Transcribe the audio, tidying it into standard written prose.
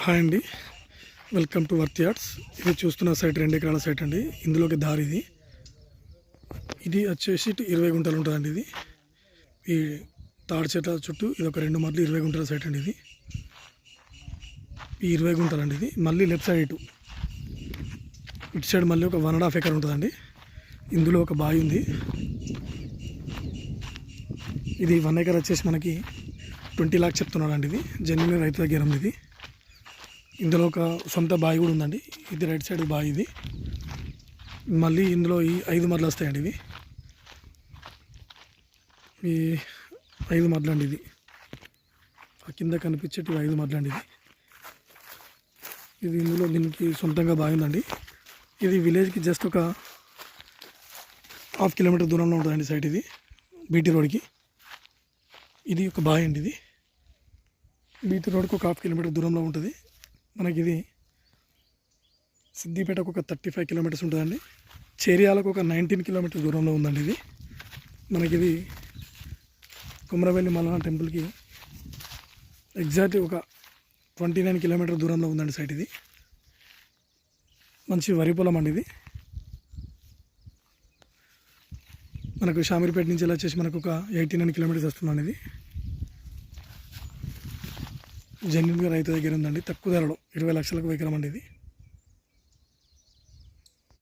Hi అండి, welcome to worth yards. ఇది చూస్తున్న సైట్ 2 ఎకరాల సైట్ అండి. ఇందులోకి దారి ఇది వచ్చేసి 20 గుంటలు ఉంటుందండి. ఇది ఈ తాడి చెట్ల చుట్టూ ఇది ఒక 2 మధ్యలో 20 గుంటల సైట్ అండి. ఇది ఈ 20 గుంటలు అండి. ఇది మళ్ళీ లెఫ్ట్ సైడ్ ఇటు సైడ్ మళ్ళీ ఒక 1.5 ఎకర్ ఉంటుందండి. ఇందులో ఒక బావి ఉంది. ఇది 1 ఎకర్ వచ్చేసి మనకి 20 lakhs చెప్తున్నాడండి. ఇది జెన్యున్ రైతు దగ్గర ఉంది. ఇది ఇందులో ఒక సొంత బావి కూడా ఉందండి. ఇది రైట్ సైడ్ బావి. ఇది మళ్ళీ ఇందులో ఈ 5 మరలు వస్తాయండి. ఇవి ఈ 5 మరలు అండి. ఇది ఆ కింద కనిపించేటివి 5 మరలు అండి. ఇది ఇందులో దీనికి సొంతంగా బావి ఉందండి. ఇది విలేజ్కి జస్ట్ ఒక 1/2 కిలోమీటర్ దూరంలో ఉంటుందండి సైట్. ఇది బీటీ రోడ్కి ఇది ఒక బావి అండి. ఇది బీటీ రోడ్కి ఒక 1/2 కిలోమీటర్ దూరంలో ఉంటుంది. మనకి ఇది సిద్దిపేటకు ఒక 35 కిలోమీటర్స్ ఉంటుందండి. చేరియాలకు ఒక 19 కిలోమీటర్స్ దూరంలో ఉందండి. ఇది మనకిది కుమ్రవెల్లి మల్లన్న టెంపుల్కి ఎగ్జాక్ట్ ఒక 29 కిలోమీటర్ దూరంలో ఉందండి సైట్. ఇది మంచి వరి పొలం అండి. ఇది మనకు షామీర్పేట నుంచి ఇలా వచ్చేసి మనకు ఒక 89 కిలోమీటర్స్ వస్తుందండి. ఇది జెన్యున్గా రైతు దగ్గర ఉందండి. తక్కువ ధరలో 20 లక్షలకు ఎకరం అండి. ఇది